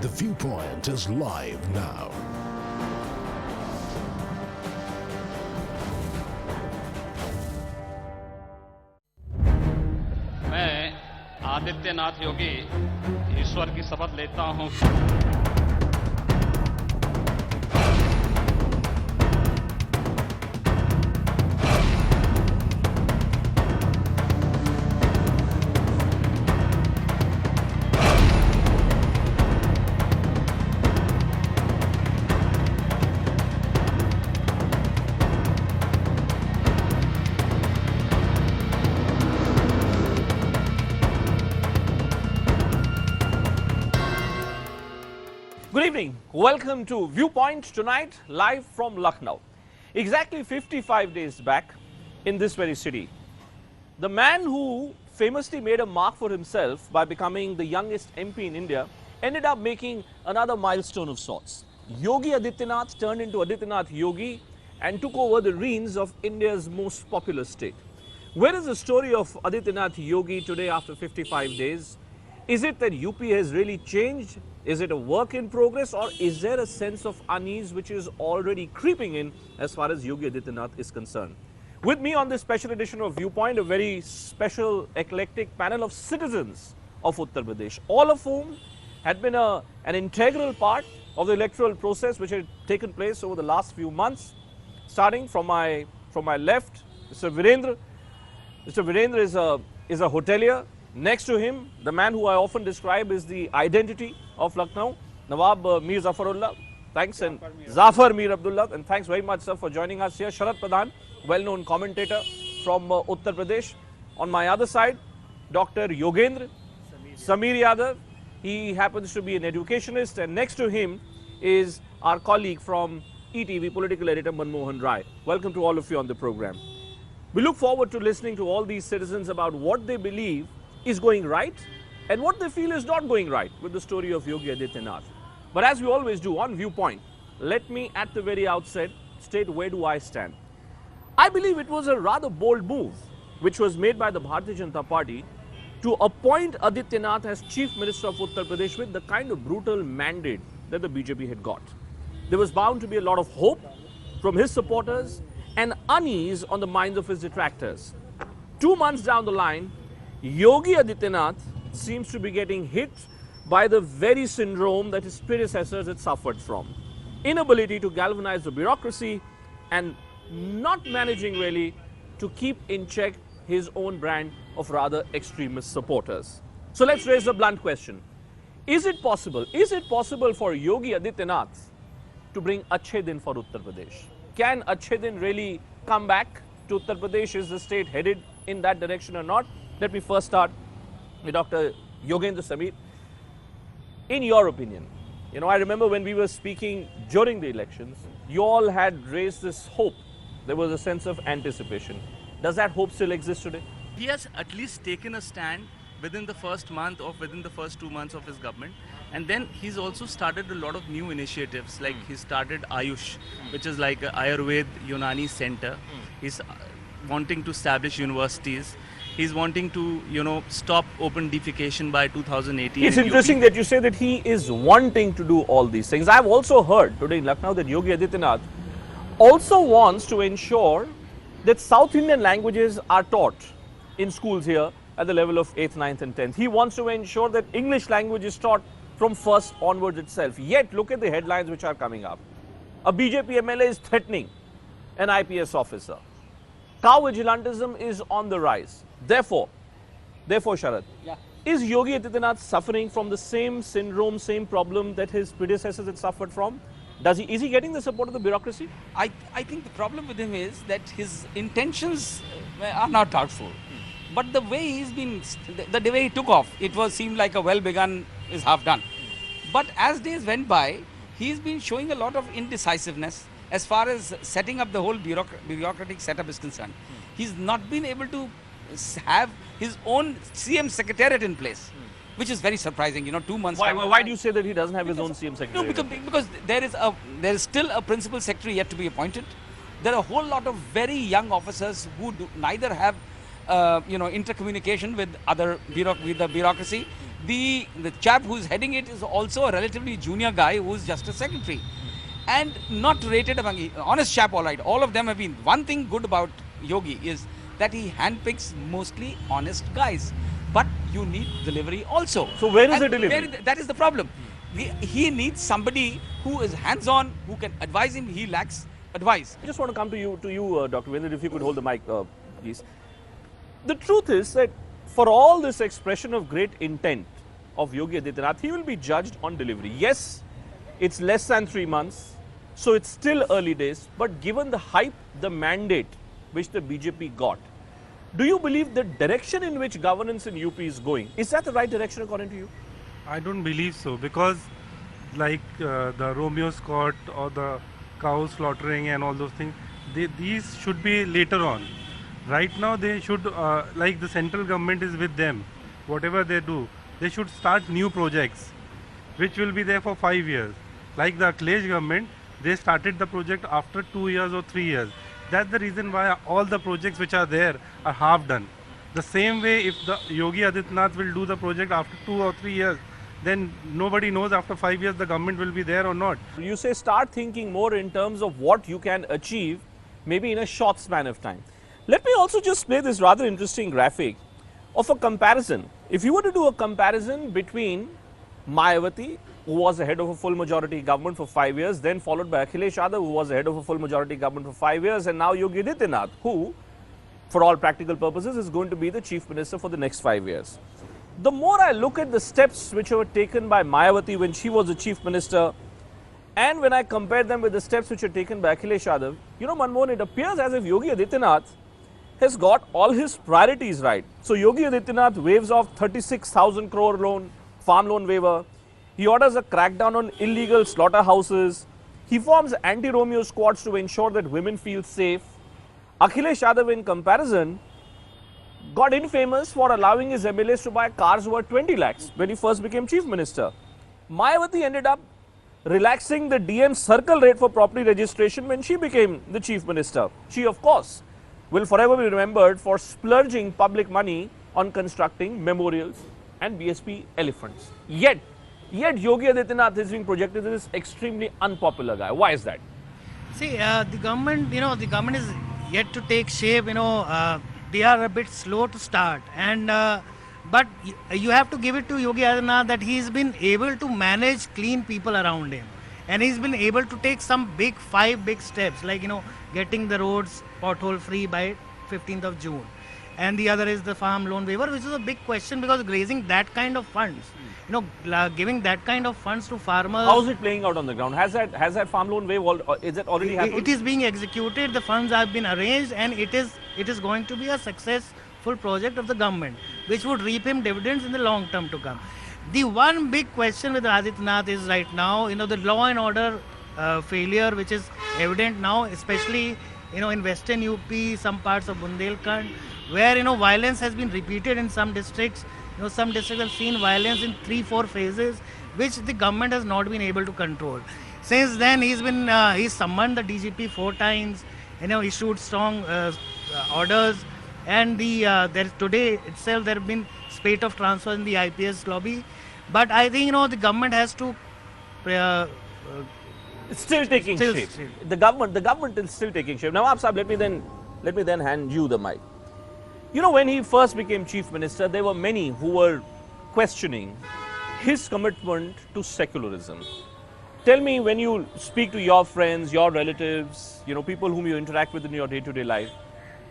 The Viewpoint is live now. मैं आदित्यनाथ योगी ईश्वर की शपथ लेता हूं। Good evening. Welcome to Viewpoint tonight, live from Lucknow. Exactly 55 days back in this very city, the man who famously made a mark for himself by becoming the youngest MP in India ended up making another milestone of sorts. Yogi Adityanath turned into Adityanath Yogi and took over the reins of India's most populous state. Where is the story of Adityanath Yogi today after 55 days? Is it that UP has really changed? Is it a work in progress, or is there a sense of unease which is already creeping in as far as Yogi Adityanath is concerned? With me on this special edition of Viewpoint, a very special eclectic panel of citizens of Uttar Pradesh, all of whom had been an integral part of the electoral process which had taken place over the last few months. Starting from my left, Mr. Virendra. Mr. Virendra is a hotelier. Next to him, the man who I often describe as the identity of Lucknow, Nawab Mir Zafarullah. Thanks, and Zafar Mir Abdullah, and thanks very much, sir, for joining us here. Sharat Pradhan, well-known commentator from Uttar Pradesh. On my other side, Dr. Yogendra Samir Yadav. He happens to be an educationist, and next to him is our colleague from ETV, political editor Manmohan Rai. Welcome to all of you on the program. We look forward to listening to all these citizens about what they believe is going right and what they feel is not going right with the story of Yogi Adityanath. But as we always do on Viewpoint, let me at the very outset state where do I stand. I believe it was a rather bold move which was made by the Bharatiya Janata Party to appoint Adityanath as Chief Minister of Uttar Pradesh with the kind of brutal mandate that the BJP had got. There was bound to be a lot of hope from his supporters and unease on the minds of his detractors. 2 months down the line, Yogi Adityanath seems to be getting hit by the very syndrome that his predecessors had suffered from. Inability to galvanize the bureaucracy and not managing really to keep in check his own brand of rather extremist supporters. So let's raise the blunt question. Is it possible for Yogi Adityanath to bring achhe din for Uttar Pradesh? Can achhe din really come back to Uttar Pradesh? Is the state headed in that direction or not? Let me first start with Dr. Yogendra Samir. In your opinion, I remember when we were speaking during the elections, you all had raised this hope. There was a sense of anticipation. Does that hope still exist today? He has at least taken a stand within the first month or within the first 2 months of his government. And then he's also started a lot of new initiatives, like he started Ayush, which is like an Ayurved Unani center. He's wanting to establish universities. He's wanting to, stop open defecation by 2018. It's interesting that you say that he is wanting to do all these things. I've also heard today in Lucknow that Yogi Adityanath also wants to ensure that South Indian languages are taught in schools here at the level of 8th, 9th and 10th. He wants to ensure that English language is taught from first onwards itself. Yet, look at the headlines which are coming up. A BJP MLA is threatening an IPS officer. Cow vigilantism is on the rise. Therefore, Sharad, is Yogi Adityanath suffering from the same syndrome, same problem that his predecessors had suffered from? Is he getting the support of the bureaucracy? I think the problem with him is that his intentions are not doubtful. But the way the way he took off, seemed like a well begun is half done. But as days went by, he's been showing a lot of indecisiveness as far as setting up the whole bureaucratic setup is concerned. He's not been able to have his own CM secretariat in place, which is very surprising. 2 months. Why do you say that he doesn't have his own CM secretariat? No, because there is still a principal secretary yet to be appointed. There are a whole lot of very young officers who neither have intercommunication with the bureaucracy. The chap who's heading it is also a relatively junior guy who's just a secretary. And not rated among, honest chap, all right. All of them have been. One thing good about Yogi is that he handpicks mostly honest guys. But you need delivery also. So where is the delivery? That is the problem. He needs somebody who is hands-on, who can advise him. He lacks advice. I just want to come to you, Dr. Vendra, if you could hold the mic, please. The truth is that for all this expression of great intent of Yogi Adityanath, he will be judged on delivery. Yes, it's less than 3 months, so it's still early days. But given the hype, the mandate which the BJP got, do you believe the direction in which governance in UP is going, is that the right direction according to you? I don't believe so, because like the Romeo's court or the cow slaughtering and all those things, these should be later on. Right now they should, like the central government is with them, whatever they do, they should start new projects which will be there for 5 years. Like the Akhilesh government, they started the project after 2 years or 3 years. That's the reason why all the projects which are there are half done. The same way, if the Yogi Adityanath will do the project after 2 or 3 years, then nobody knows after 5 years the government will be there or not. You say start thinking more in terms of what you can achieve, maybe in a short span of time. Let me also just play this rather interesting graphic of a comparison. If you were to do a comparison between Mayawati, who was the head of a full majority government for 5 years, then followed by Akhilesh Yadav, who was the head of a full majority government for 5 years, and now Yogi Adityanath, who, for all practical purposes, is going to be the chief minister for the next 5 years. The more I look at the steps which were taken by Mayawati when she was the chief minister, and when I compare them with the steps which were taken by Akhilesh Yadav, you know, Manmohan, it appears as if Yogi Adityanath has got all his priorities right. So Yogi Adityanath waves off 36,000 crore loan, farm loan waiver. He orders a crackdown on illegal slaughterhouses. He forms anti-Romeo squads to ensure that women feel safe. Akhilesh Yadav, in comparison, got infamous for allowing his MLAs to buy cars worth 20 lakhs when he first became chief minister. Mayawati ended up relaxing the DM circle rate for property registration when she became the chief minister. She, of course, will forever be remembered for splurging public money on constructing memorials and BSP elephants. Yet Yogi Adityanath is being projected as this extremely unpopular guy. Why is that? See, the government, the government is yet to take shape. They are a bit slow to start, and but you have to give it to Yogi Adityanath that he's been able to manage clean people around him, and he's been able to take some 5 big steps, like getting the roads pothole free by 15th of June. And the other is the farm loan waiver, which is a big question because raising that kind of funds, giving that kind of funds to farmers. How is it playing out on the ground? Has that farm loan waiver, is it already happened? It is being executed. The funds have been arranged, and it is going to be a successful project of the government, which would reap him dividends in the long term to come. The one big question with Adityanath is right now, the law and order failure, which is evident now, especially in western UP, some parts of Bundelkhand, where violence has been repeated in some districts. Some districts have seen violence in 3-4 phases, which the government has not been able to control. Since then, he's summoned the DGP 4 times, issued strong orders, and today itself there have been spate of transfers in the IPS lobby. But I think the government has to. It's still taking shape. The government is still taking shape. Nawab Saab, let me then hand you the mic. When he first became chief minister, there were many who were questioning his commitment to secularism. Tell me, when you speak to your friends, your relatives, people whom you interact with in your day-to-day life,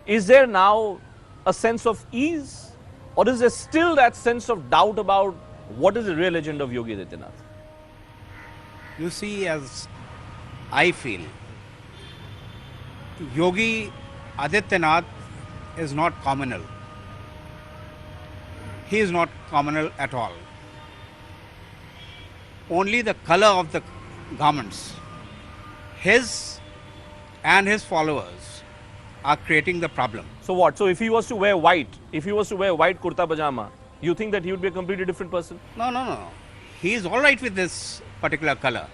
is there now a sense of ease, or is there still that sense of doubt about what is the real agenda of Yogi Adityanath? You see, as I feel, Yogi Adityanath is not communal. He is not communal at all. Only the color of the garments, his and his followers, are creating the problem. So what? So if he was to wear white, kurta pajama, you think that he would be a completely different person? No. He is all right with this particular color.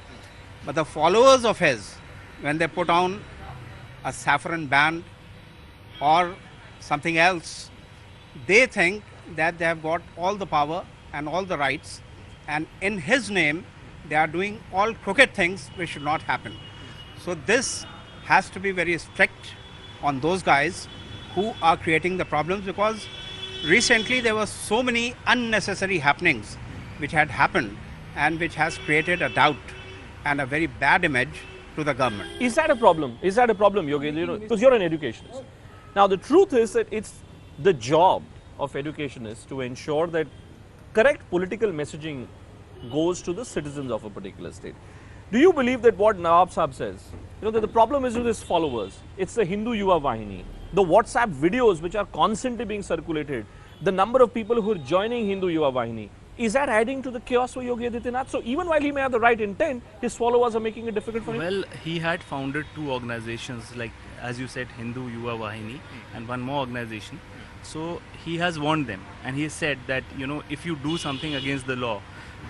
But the followers of his, when they put on a saffron band or something else, they think that they have got all the power and all the rights, and in his name they are doing all crooked things which should not happen. So this has to be very strict on those guys who are creating the problems, because recently there were so many unnecessary happenings which had happened and which has created a doubt and a very bad image to the government. Is that a problem? Is that a problem, Yogi? You know, because you're an educationist. Now, the truth is that it's the job of educationists to ensure that correct political messaging goes to the citizens of a particular state. Do you believe that what Nawab Sahab says, you know, that the problem is with his followers? It's the Hindu Yuva Vahini, the WhatsApp videos which are constantly being circulated, the number of people who are joining Hindu Yuva Vahini. Is that adding to the chaos for Yogi Adityanath? So even while he may have the right intent, his followers are making it difficult for him? Well, he had founded two organizations, like as you said, Hindu Yuva Vahini, and one more organization. So he has warned them, and he said that, you know, if you do something against the law,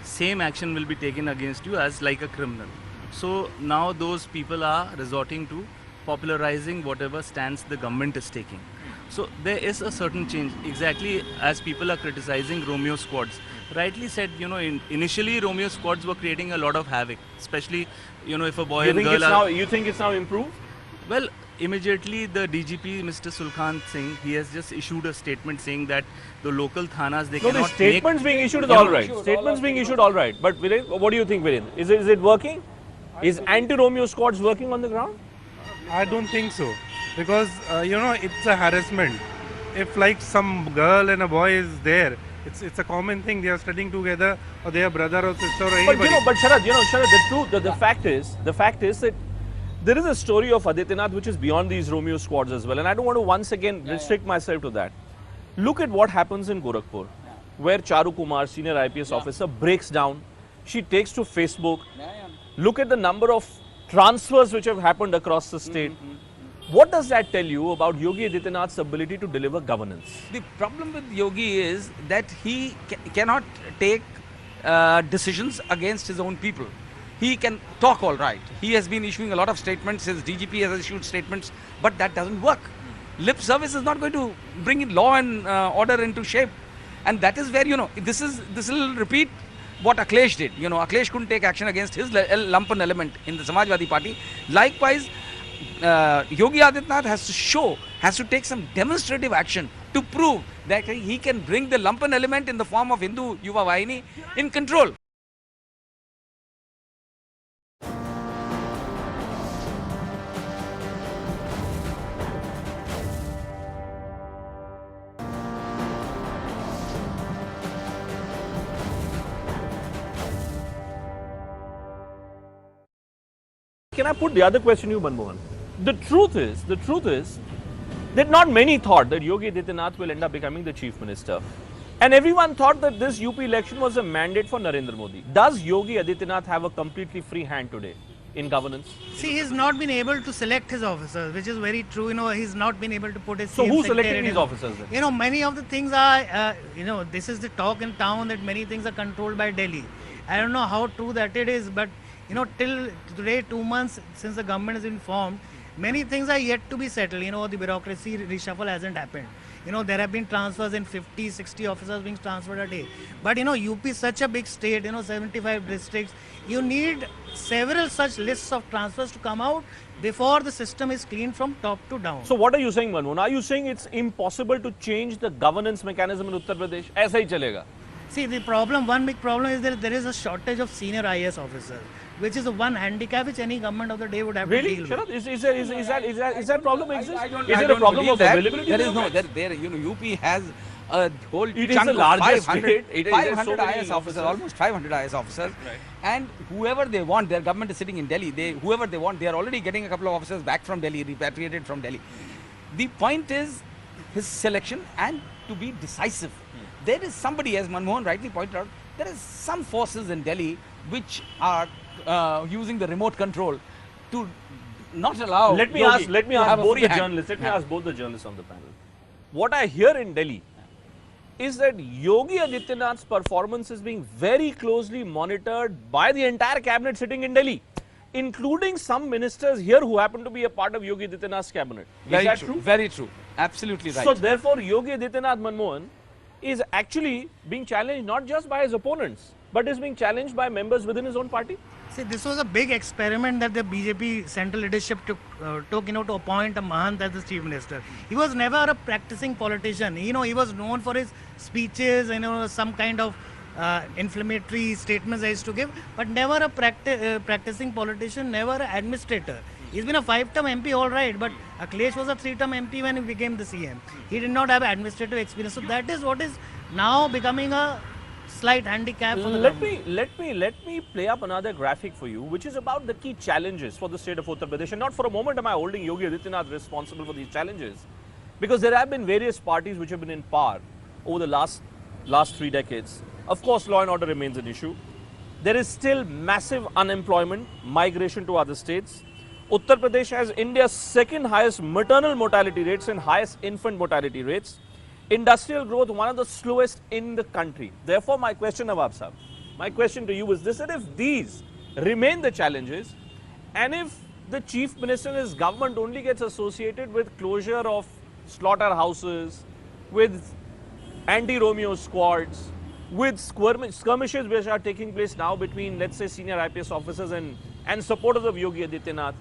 same action will be taken against you as like a criminal. So now those people are resorting to popularizing whatever stance the government is taking. So there is a certain change, exactly as people are criticizing Romeo squads. Rightly said, you know, initially Romeo squads were creating a lot of havoc, especially, you know, if a boy and girl are... You think it's now improved? Well, immediately the DGP, Mr. Sulkhan Singh, he has just issued a statement saying that the local thanas, they No, cannot the statements being issued is all right. Statements being issued all right. But Viren, what do you think, Viren? Is it working? Is anti-Romeo squads working on the ground? I don't think so, because you know, it's a harassment. If like some girl and a boy is there, it's a common thing. They are studying together, or they are brother or sister or anybody. But Sharad, the fact is that there is a story of Adityanath which is beyond these Romeo squads as well, and I don't want to once again restrict myself to that. Look at what happens in Gorakhpur, where Charu Kumar, senior IPS officer, breaks down. She takes to Facebook. Look at the number of transfers which have happened across the state. What does that tell you about Yogi Adityanath's ability to deliver governance? The problem with Yogi is that he cannot take decisions against his own people. He can talk all right. He has been issuing a lot of statements, his DGP has issued statements, but that doesn't work. Lip service is not going to bring in law and order into shape. And that is where, you know, this will repeat what Akhilesh did. You know, Akhilesh couldn't take action against his lumpen element in the Samajwadi Party. Likewise, Yogi Adityanath has to take some demonstrative action to prove that he can bring the lumpen element in the form of Hindu Yuva Vahini in control. Can I put the other question to you, Manmohan? The truth is that not many thought that Yogi Adityanath will end up becoming the chief minister. And everyone thought that this UP election was a mandate for Narendra Modi. Does Yogi Adityanath have a completely free hand today in governance? See, he's not been able to select his officers, which is very true. You know, he's not been able to put his... So who's selecting these officers then? You know, many of the things are, you know, this is the talk in town that many things are controlled by Delhi. I don't know how true that it is, but you know, till today, 2 months since the government has been formed, many things are yet to be settled. You know, the bureaucracy reshuffle hasn't happened. You know, there have been transfers in 50, 60 officers being transferred a day. But you know, UP is such a big state, you know, 75 districts. You need several such lists of transfers to come out before the system is cleaned from top to down. So what are you saying, Manmohan? Are you saying it's impossible to change the governance mechanism in Uttar Pradesh? Aisa hi chalega. See, the problem, one big problem is that there is a shortage of senior IAS officers, which is the one handicap which any government of the day would have to deal with. Sharad, is that problem exist? Is there a problem of availability? There is no, you know, UP has a whole It is chunk the of largest 500 state. 500 IAS officers, almost 500 IAS officers. Right. And whoever they want, their government is sitting in Delhi, whoever they want, they are already getting a couple of officers back from Delhi, repatriated from Delhi. The point is his selection and to be decisive. There is somebody, as Manmohan rightly pointed out, there is some forces in Delhi which are using the remote control to not allow. Let me ask both the journalists on the panel. What I hear in Delhi is that Yogi Adityanath's performance is being very closely monitored by the entire cabinet sitting in Delhi, including some ministers here who happen to be a part of Yogi Adityanath's cabinet. Is that true? Very true. Absolutely right. So therefore, Yogi Adityanath, Manmohan, is actually being challenged not just by his opponents, but is being challenged by members within his own party? See, this was a big experiment that the BJP central leadership took, to appoint a Mahant as the chief minister. He was never a practicing politician. He was known for his speeches, some kind of inflammatory statements I used to give, but never a practicing politician, never an administrator. He's been a 5-term MP, all right, but Akhilesh was a 3-term MP when he became the CM. He did not have administrative experience. So that is what is now becoming a slight handicap for the government. Let me play up another graphic for you, which is about the key challenges for the state of Uttar Pradesh. And not for a moment am I holding Yogi Adityanath responsible for these challenges, because there have been various parties which have been in power over the last 3 decades. Of course, law and order remains an issue. There is still massive unemployment, migration to other states. Uttar Pradesh has India's second highest maternal mortality rates and highest infant mortality rates. Industrial growth, one of the slowest in the country. Therefore, my question, Nawab Sahab, my question to you is this: that if these remain the challenges, and if the chief minister and his government only gets associated with closure of slaughterhouses, with anti-Romeo squads, with skirmishes which are taking place now between, let's say, senior IPS officers and supporters of Yogi Adityanath,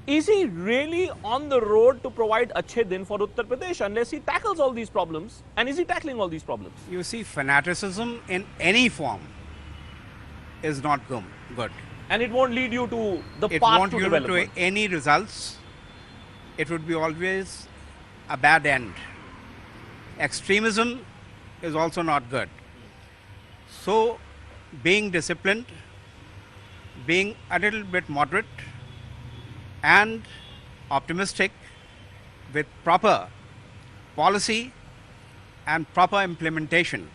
is he really on the road to provide achhe din for Uttar Pradesh unless he tackles all these problems? And is he tackling all these problems? You see, fanaticism in any form is not good. And it won't lead you to the It path won't to lead development. to any results. It would be always a bad end. Extremism is also not good. So, being disciplined, being a little bit moderate and optimistic with proper policy and proper implementation,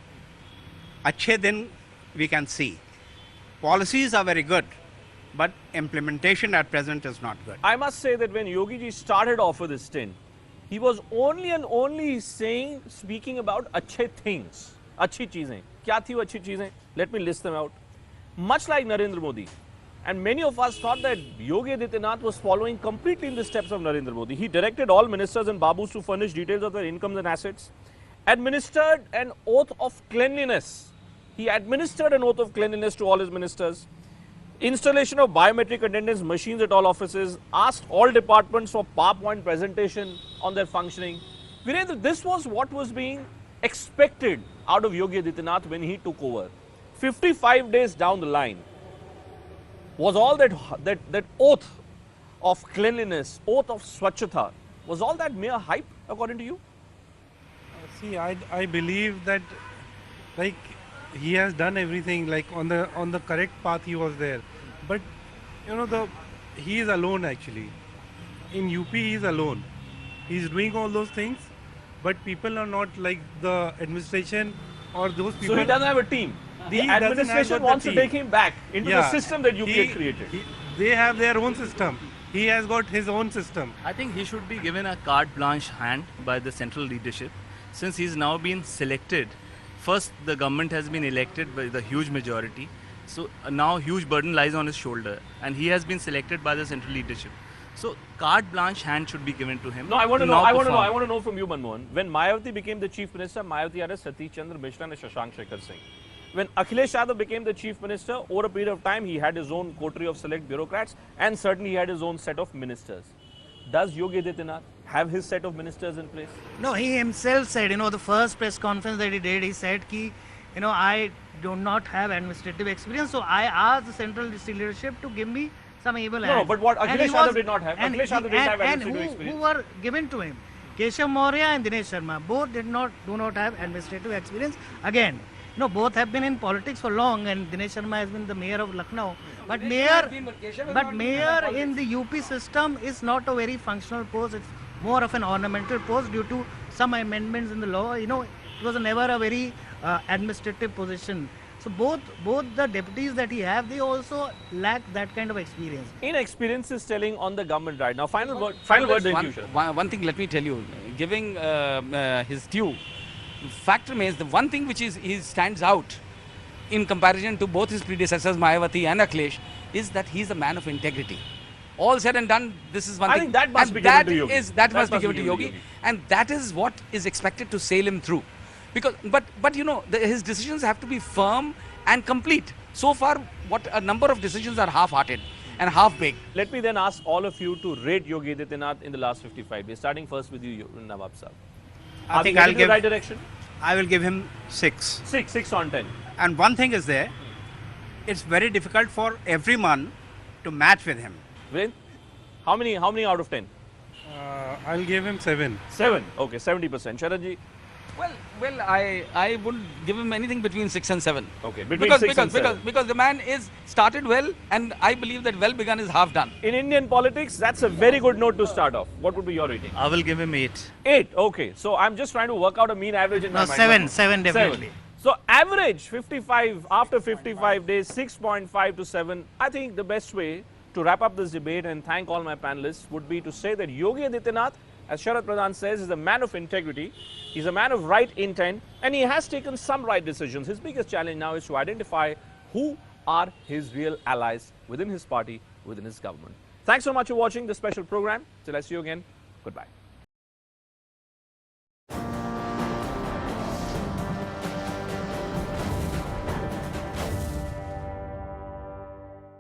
achhe din we can see. Policies are very good, but implementation at present is not good. I must say that when Yogi ji started off with his stint, he was only speaking about achhe things, achhi cheezein. Kya thi wo achhi cheezein? Let me list them out. Much like Narendra Modi, and many of us thought that Yogi Adityanath was following completely in the steps of Narendra Modi. He directed all ministers and babus to furnish details of their incomes and assets, administered an oath of cleanliness. He administered an oath of cleanliness to all his ministers. Installation of biometric attendance machines at all offices, asked all departments for PowerPoint presentation on their functioning. Virendra, this was what was being expected out of Yogi Adityanath when he took over. 55 days down the line, was all that oath of cleanliness, oath of swachhata, was all that mere hype according to you? See, I believe that, like, he has done everything, like on the correct path he was there, but he is alone actually. In UP he is alone. He is doing all those things, but people are not like the administration or those people. So he doesn't have a team. The He doesn't have administration got the wants to team. take him back into the system that UP had created. They have their own system. He has got his own system. I think he should be given a carte blanche hand by the central leadership, since he's now been selected. First, the government has been elected by the huge majority, so now huge burden lies on his shoulder, and he has been selected by the central leadership. So carte blanche hand should be given to him. No, I want to know. now I want to know. perform. I want to know from you, Manmohan. When Mayawati became the chief minister, Mayawati had a Satish Chandra Mishra and a Shashank Shekhar Singh. When Akhilesh Yadav became the chief minister, over a period of time, he had his own coterie of select bureaucrats, and certainly he had his own set of ministers. Does Yogi Adityanath have his set of ministers in place? No, he himself said, the first press conference that he did, he said, I do not have administrative experience, so I asked the central leadership to give me some able hands. No, but what And Akhilesh he Yadav was- did not have. and Akhilesh Yadav he- didn't have and administrative who experience. were given to him? Keshav Maurya and Dinesh Sharma, both do not have administrative experience. Again, both have been in politics for long, and Dinesh Sharma has been the mayor of Lucknow. But mayor in the UP system is not a very functional post. It's more of an ornamental post due to some amendments in the law. It was never a very administrative position. So both the deputies that he have, they also lack that kind of experience. Inexperience is telling on the government right now. Final word then you, Sharad. One thing, let me tell you, giving his due, fact remains, the one thing which he stands out in comparison to both his predecessors, Mayawati and Akhilesh, is that he is a man of integrity. All said and done, this is one I thing. think that must and be given to Yogi. that must be given to Yogi. And that is what is expected to sail him through. Because, but you know, his decisions have to be firm and complete. So far, what a number of decisions are half-hearted and half-baked. Let me then ask all of you to rate Yogi Adityanath in the last 55 days. Starting first with you, Nawab sir. I think we I'll heading in the give right direction. I will give him 6. 6 on 10. And one thing is there, it's very difficult for everyone to match with him. Viren, how many out of 10? I'll give him 7. 7. Okay, 70%. Sharadji. Well, I would give him anything between 6 and 7. Okay, between 6 and 7. Because the man is started well, and I believe that well begun is half done. In Indian politics, that's a very good note to start off. What would be your rating? I will give him 8. 8. Okay, so I'm just trying to work out a mean average in my mind. 7 definitely. So average 55 after 55 days, 6.5 to 7. I think the best way to wrap up this debate and thank all my panelists would be to say that Yogi Adityanath, as Sharad Pradhan says, is a man of integrity. He's a man of right intent, and he has taken some right decisions. His biggest challenge now is to identify who are his real allies within his party, within his government. Thanks so much for watching this special program. Till I see you again, goodbye.